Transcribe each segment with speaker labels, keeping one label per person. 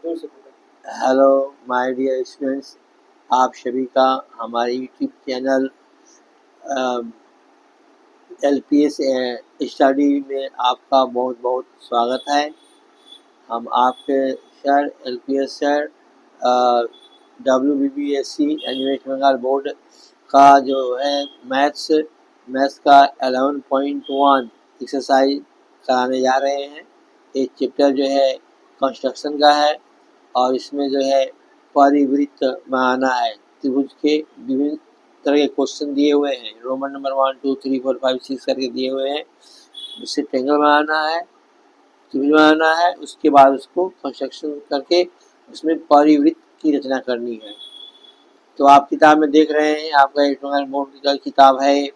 Speaker 1: Hello my dear students, आप सभी का हमारे यूट्यूब चैनल एलपीएस स्टडी में आपका बहुत बहुत स्वागत है। हम आपके sir LPS sir WBBSC and West Bengal board का जो है मैथ्स का 11.1 एक्सरसाइज कराने जा रहे हैं। एक चैप्टर जो है कंस्ट्रक्शन का है और इसमें जो है परिवृत्त बनाना है। त्रिभुज के विभिन्न तरह के क्वेश्चन दिए हुए हैं, रोमन नंबर 1 2 3 4 5 6 करके दिए हुए हैं। उससे ट्रायंगल बनाना है, त्रिभुज बनाना है, उसके बाद उसको कंस्ट्रक्शन करके उसमें परिवृत्त की रचना करनी है। तो आप किताब में देख रहे हैं, आपका एक बोर्ड की किताब है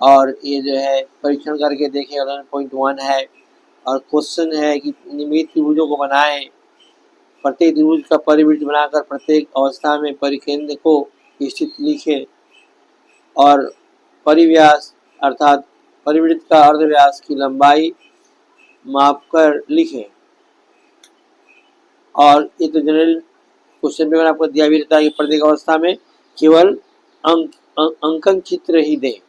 Speaker 1: और ये जो है परीक्षण करके देखें 11.1 है और क्वेश्चन है कि निम्नलिखित त्रिभुजों को बनाएं। प्रत्येक त्रिभुज का परिवृत्त बनाकर प्रत्येक अवस्था में परिकेंद्र को स्थित लिखें और परिव्यास अर्थात परिवृत्त का अर्धव्यास की लंबाई मापकर लिखें। और ये तो जनरल क्वेश्चन पेपर आपको दिया भी रहता है कि प्रत्येक अवस्था में केवल अंकन चित्र ही दें,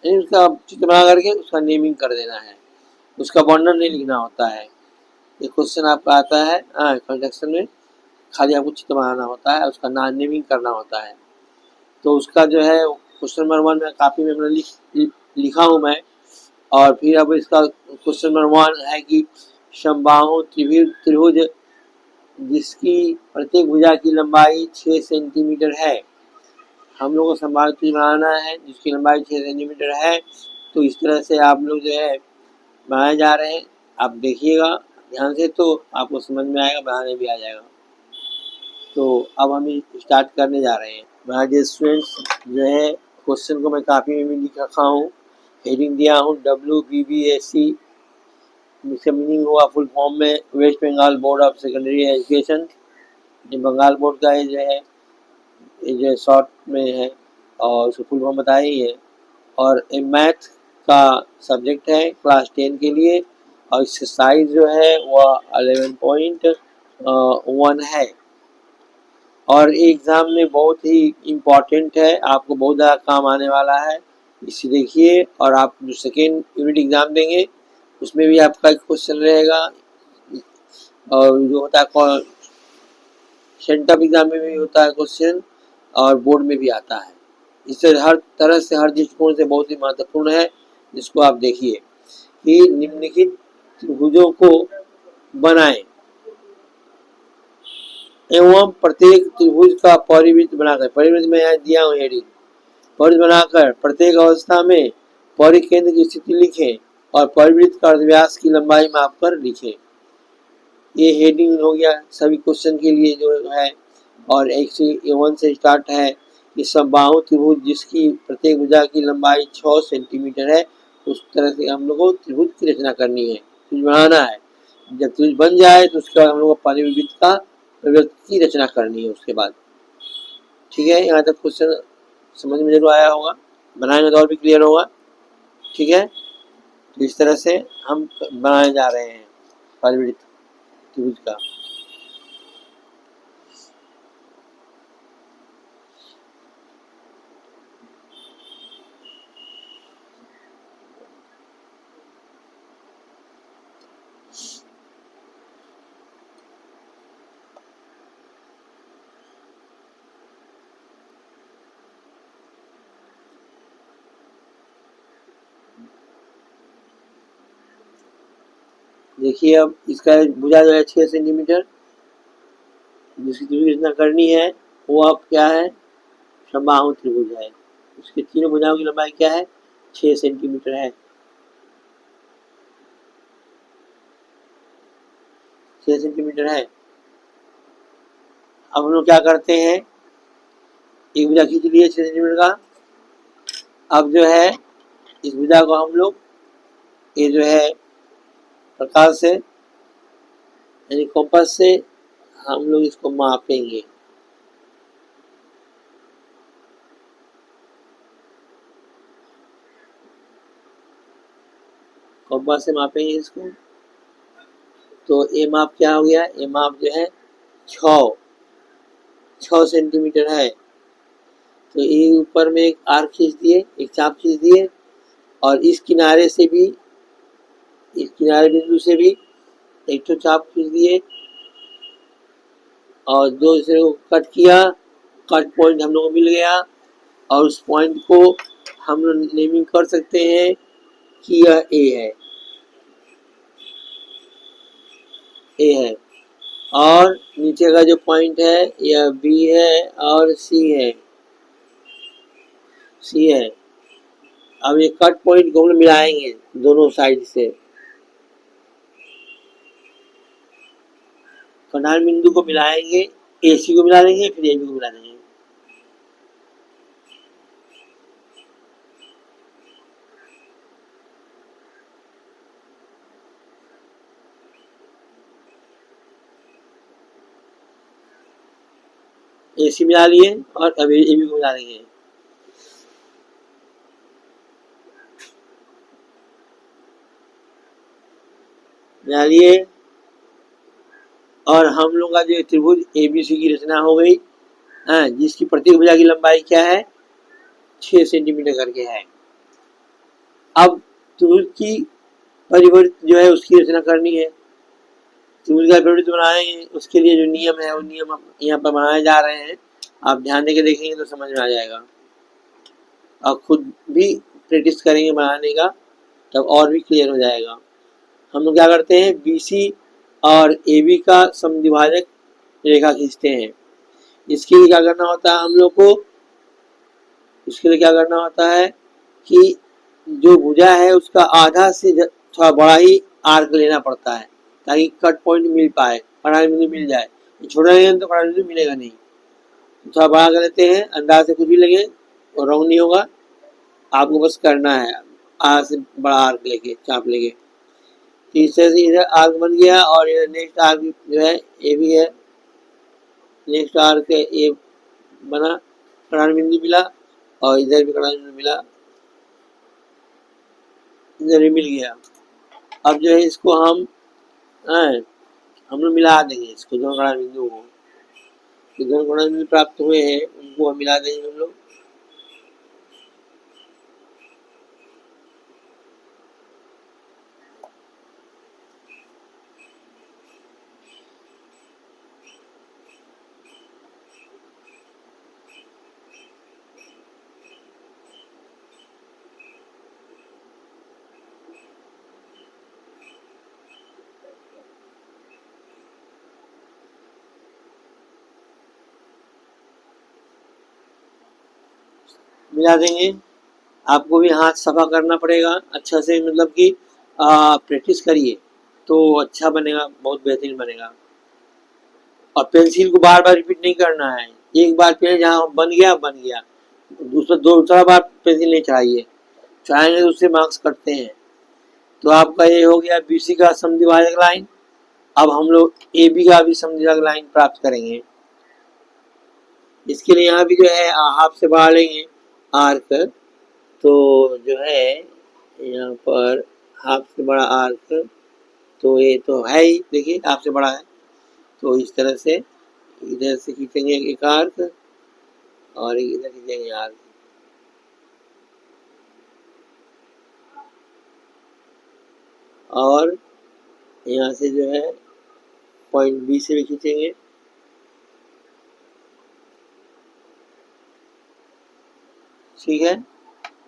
Speaker 1: यानी उसका चित्र बना करके उसका नेमिंग कर देना है, उसका वर्णन नहीं लिखना होता है। ये क्वेश्चन आपका आता है कंस्ट्रक्शन में, खाली आपको चित्र बनाना होता है, उसका नाम नेमिंग करना होता है। तो उसका जो है क्वेश्चन नंबर 1 में काफ़ी में मैंने लिखा हूँ मैं। और फिर अब इसका क्वेश्चन नंबर 1 है कि समबाहु त्रिभुज जिसकी प्रत्येक भुजा की लंबाई 6 सेंटीमीटर है। हम लोग को समबाहु त्रिभुज बनाना है जिसकी लंबाई 6 सेंटीमीटर है। तो इस तरह से आप लोग जो है बनाए जा रहे हैं। आप देखिएगा ध्यान से तो आपको समझ में आएगा, बनाने भी आ जाएगा। तो अब हम स्टार्ट करने जा रहे हैं। मेरे स्टूडेंट्स जो है क्वेश्चन को मैं काफ़ी में भी लिख रखा हूँ, हेडिंग दिया हूँ WBBSC, जिसका मीनिंग हुआ फुल फॉर्म में West Bengal board of secondary education. जो बंगाल बोर्ड का ये जो शॉर्ट में है और उसको फुल फॉर्म बताया ही है। और ये मैथ का सब्जेक्ट है क्लास 10 के लिए और इसका साइज जो है वह 11.1 है और एग्ज़ाम में बहुत ही इम्पॉर्टेंट है, आपको बहुत ज़्यादा काम आने वाला है। इसे देखिए और आप जो सेकेंड यूनिट एग्ज़ाम देंगे उसमें भी आपका एक क्वेश्चन रहेगा और जो होता है सेंटअप एग्ज़ाम में भी होता है क्वेश्चन और बोर्ड में भी आता है। इससे हर तरह से हर दृष्टिकोण से बहुत ही महत्वपूर्ण है, जिसको आप देखिए कि निम्नलिखित त्रिभुजों को बनाएं एवं प्रत्येक त्रिभुज का परिवृत्त बनाकर, परिवृत्त में यहाँ दिया हूँ हेडिंग, परिवृत्त बनाकर प्रत्येक अवस्था में परिकेंद्र की स्थिति लिखें और परिवृत्त का अर्धव्यास की लंबाई मापकर लिखें। ये हेडिंग हो गया सभी क्वेश्चन के लिए जो है। और A1 से स्टार्ट है कि समबाहु त्रिभुज जिसकी प्रत्येक भुजा की लंबाई 6 सेंटीमीटर है, उस तरह से हम लोग को त्रिभुज की रचना करनी है, त्रिभुज बनाना है। जब त्रिभुज बन जाए तो उसके बाद हम लोग को परिवृत्त का की रचना करनी है उसके बाद। ठीक है, यहाँ तक क्वेश्चन समझ में जरूर आया होगा, बनाएंगे तो और भी क्लियर होगा। ठीक है, तो इस तरह से हम बनाने जा रहे हैं परिवृत्त त्रिभुज का। देखिए अब इसका भुजा जो है 6 सेंटीमीटर, जिसकी त्रिभुज रचना करनी है वो अब क्या है, समबाहु त्रिभुज है। उसके तीनों भुजाओं की लंबाई क्या है, 6 सेंटीमीटर है। 6 सेंटीमीटर है। अब हम लोग क्या करते हैं, एक भुजा खींच लिए 6 सेंटीमीटर का। अब जो है इस भुजा को हम लोग ये जो है प्रकार से यानी कंपास से हम लोग इसको मापेंगे। कंपास से मापेंगे इसको। तो ये माप क्या हो गया, ये माप जो है 6 सेंटीमीटर है। तो ये ऊपर में एक आर्क खींच दिए, एक चाप खींच दिए, और इस किनारे से भी, इस किनारे बिंदु से भी एक तो चाप खींच दिए, और दूसरे को कट किया। कट पॉइंट हम लोग को मिल गया, और उस पॉइंट को हम लोग नेमिंग कर सकते हैं कि यह ए है, और नीचे का जो पॉइंट है यह बी है और सी है। अब ये कट पॉइंट को हम लोग मिलाएंगे दोनों साइड से, प्रधान बिंदु को मिलाएंगे, AC को मिला देंगे, फिर AB को मिला देंगे। AC मिला लिए और अब AB को मिला देंगे। मिला लिए, और हम लोग का जो त्रिभुज ABC की रचना हो गई, हाँ, जिसकी प्रत्येक भुजा की लंबाई क्या है, 6 सेंटीमीटर करके है। अब त्रिभुज की परिवर्त जो है उसकी रचना करनी है। त्रिभुज का परिवर्त बनाएंगे, उसके लिए जो नियम है वो नियम यहाँ पर बनाए जा रहे हैं। आप ध्यान देके देखेंगे तो समझ में आ जाएगा, और खुद भी प्रैक्टिस करेंगे बनाने का, तब और भी क्लियर हो जाएगा। हम लोग क्या करते हैं, BC और AB का समद्विभाजक रेखा खींचते हैं। इसके लिए क्या करना होता है हम लोग को, इसके लिए क्या करना होता है कि जो भुजा है उसका आधा से थोड़ा बड़ा ही आर्क लेना पड़ता है, ताकि कट पॉइंट मिल पाए, प्रधान बिंदु मिल जाए। छोटा लेंगे तो प्रधान बिंदु मिलेगा नहीं, थोड़ा बड़ा कर लेते हैं, अंदाज से कुछ भी लगे और रॉन्ग नहीं होगा। आपको बस करना है आधा से बड़ा आर्क लेके, चाप लेके। इस तरह से इधर आर्क बन गया, और इधर नेक्स्ट आर्क जो है ए भी है, नेक्स्ट आर्क ए बना, प्रधान बिंदु मिला, और इधर भी प्रधान बिंदु मिला, इधर भी मिल गया। अब जो है इसको हम लोग मिला देंगे, इसको दोनों प्रधान बिंदु को, दोनों प्रधान बिंदु प्राप्त हुए हैं उनको हम मिला देंगे हम लोग। मिला देंगे। आपको भी हाथ सफा करना पड़ेगा अच्छा से, मतलब कि प्रैक्टिस करिए तो अच्छा बनेगा, बहुत बेहतरीन बनेगा। और पेंसिल को बार बार रिपीट नहीं करना है, एक बार पेन जहाँ बन गया, दूसरा बार पेंसिल नहीं चढ़ाइए, चढ़ाएंगे तो उससे मार्क्स कटते हैं। तो आपका ये हो गया BC का समद्विभाजक लाइन। अब हम लोग AB का भी समद्विभाजक लाइन प्राप्त करेंगे। इसके लिए यहाँ भी जो है हाफ से बढ़ा लेंगे आर्क, तो जो है यहाँ पर हाफ से बड़ा आर्क, तो ये तो है ही, देखिए हाफ से बड़ा है, तो इस तरह से इधर से खींचेंगे एक आर्क, और इधर खींचेंगे आर्क, और यहाँ से जो है पॉइंट B से भी खींचेंगे। ठीक है,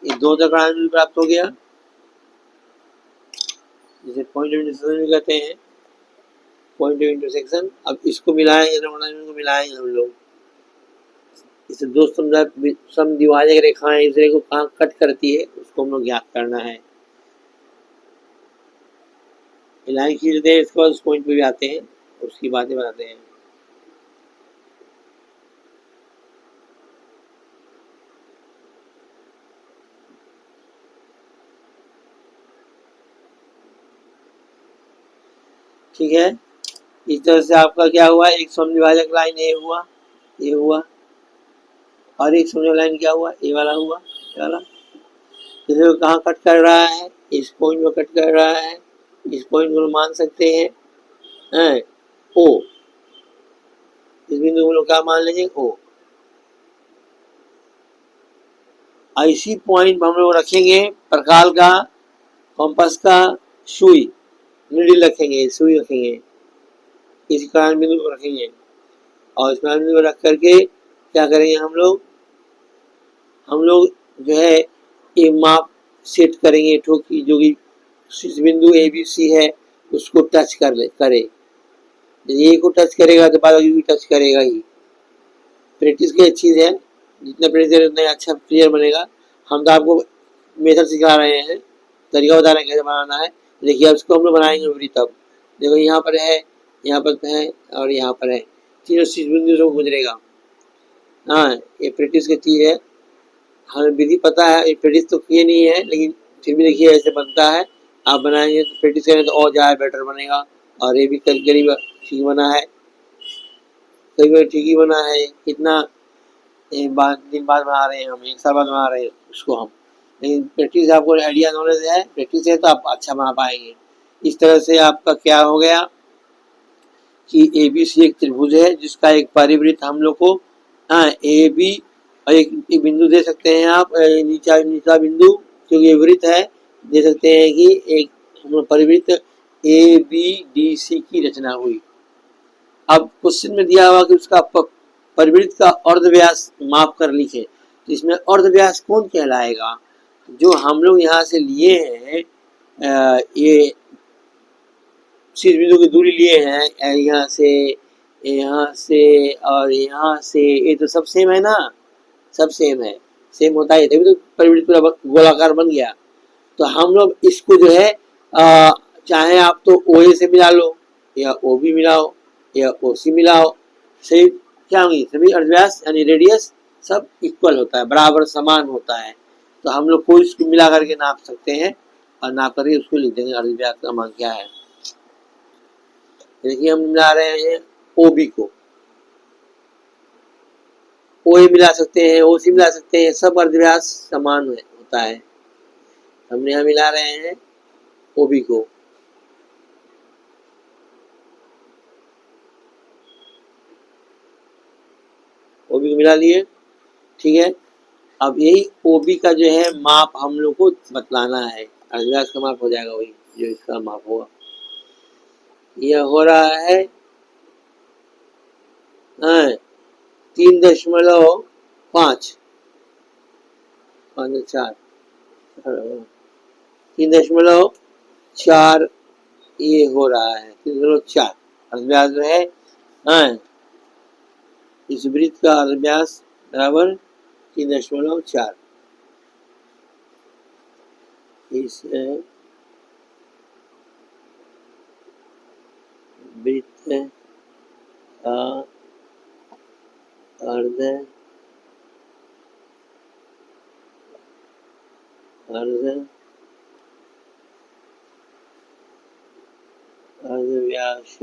Speaker 1: ये दो तक प्राप्त हो गया, जिसे पॉइंट ऑफ इंटरसेक्शन भी कहते हैं, पॉइंट ऑफ इंटरसेक्शन। अब इसको मिलाएंगे, को मिलाएंगे हम लोग, इसे दो समद्विभाजक रेखाएं एक दूसरे को कहाँ कट करती है उसको हम लोग ज्ञात करना है। लाइन खींचते हैं, इसके बाद उस पॉइंट पे भी आते हैं, उसकी बातें बताते हैं। ठीक है, इस तरह से आपका क्या हुआ, एक समद्विभाजक लाइन ए हुआ, ये हुआ, और एक समद्विभाजक लाइन क्या हुआ, ए वाला हुआ, ये वाला। इसे कहाँ कट कर रहा है, इस पॉइंट में कट कर रहा है, इस पॉइंट को मान सकते हैं ओ, बिंदु हम लोग क्या मान लेंगे, ओ। इसी पॉइंट हम लोग रखेंगे प्रकाल का, कंपास का, सुई, नीडल रखेंगे, सुई रखेंगे, इस कारण बिंदु को रखेंगे। और इस कारण बिंदु को रख करके क्या करेंगे हम लोग जो है एक माप सेट करेंगे ठोकी, जो कि शीर्ष बिंदु ABC है उसको टच करे। ए को टच करेगा तो बाकी भी टच करेगा ही। प्रैक्टिस की चीज़ है, जितना प्रैक्टिस करें उतना अच्छा क्लियर बनेगा। हम तो आपको मेथड सिखा रहे हैं, तरीका बता रहे हैं कैसे बनाना है। देखिए अब इसको हम लोग बनाएंगे वृत्त। अब देखो यहाँ पर है, यहाँ पर है और यहाँ पर है, तीनों शीर्ष बिंदु से गुजरेगा। हाँ, ये प्रैक्टिस की चीज़ है, हमें विधि पता है, ये प्रैक्टिस तो किए नहीं है लेकिन फिर भी देखिए ऐसे बनता है। आप बनाएंगे तो प्रैक्टिस करें तो और ज़्यादा बेटर बनेगा। और ये भी करीब ठीक बना है, करीब ठीक ही बना है। कितना दिन बाद बना रहे हैं हम, 1 साल बाद बना रहे हैं उसको हम, लेकिन प्रैक्टिस आपको आइडिया नॉलेज है, प्रैक्टिस है तो आप अच्छा बना पाएंगे। इस तरह से आपका क्या हो गया कि ABC एक त्रिभुज है जिसका एक परिवृत्त हम लोग को, हाँ AB और एक बिंदु दे सकते हैं आप, नीचा बिंदु क्योंकि वृत्त है, दे सकते हैं कि एक हम लोग परिवृत्त ABDC की रचना हुई। अब क्वेश्चन में दिया हुआ कि उसका परिवृत्त का अर्धव्यास माप कर लिखे, तो इसमें अर्धव्यास कौन कहलाएगा? जो हम लोग यहाँ से लिए हैं, ये शीर्ष बिंदु की दूरी लिए हैं, यहाँ से और यहाँ से, ये तो सब सेम है ना, सब सेम है, सेम होता है तभी तो परिवृत्त पूरा गोलाकार बन गया। तो हम लोग इसको जो है चाहे आप तो OA से मिला लो या OB मिलाओ या OC मिलाओ, सही क्या होंगी, सभी अर्धव्यास यानी रेडियस सब इक्वल होता है, बराबर समान होता है। तो हम लोग को इसको मिला करके नाप सकते हैं और नाप करके उसको लिख देंगे अर्धव्यास का मान क्या है। देखिए हम मिला रहे हैं OB को, OA मिला सकते हैं, OC मिला सकते हैं, सब अर्धव्यास समान होता है। हमने यहाँ मिला रहे हैं OB को, OB को मिला लिए, ठीक है। अब यही OB का जो है माप हम लोग को बतलाना है, अर्धव्यास का माप हो जाएगा वही जो इसका माप होगा। यह हो रहा है 3.5 5.4 3.4 ये हो रहा है 3.4 अर्धव्यास जो है, इस वृत्त का अर्धव्यास बराबर 3.4। इस वृत्त का अर्धव्यास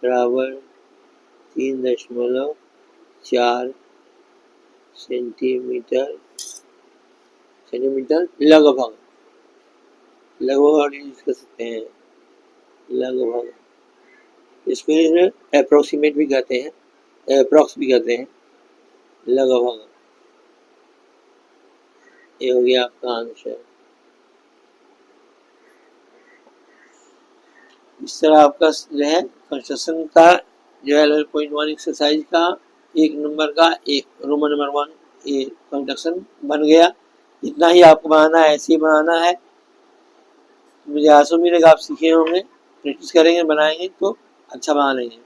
Speaker 1: बराबर 3.4 सेंटीमीटर लगभग यूज कर सकते हैं, लगभग इसको अप्रोक्सीमेट भी कहते हैं, अप्रोक्स भी कहते हैं, लगभग। ये हो गया आपका आंसर। इस तरह आपका जो है कंस्ट्रक्शन का जो है 11.1 एक्सरसाइज का 1 नंबर का एक रोमन नंबर 1 ये कंस्ट्रक्शन बन गया। इतना ही आपको बनाना है, ऐसे ही बनाना है। मुझे आशा उम्मीद है कि आप सीखे होंगे, प्रैक्टिस करेंगे, बनाएंगे तो अच्छा बना लेंगे।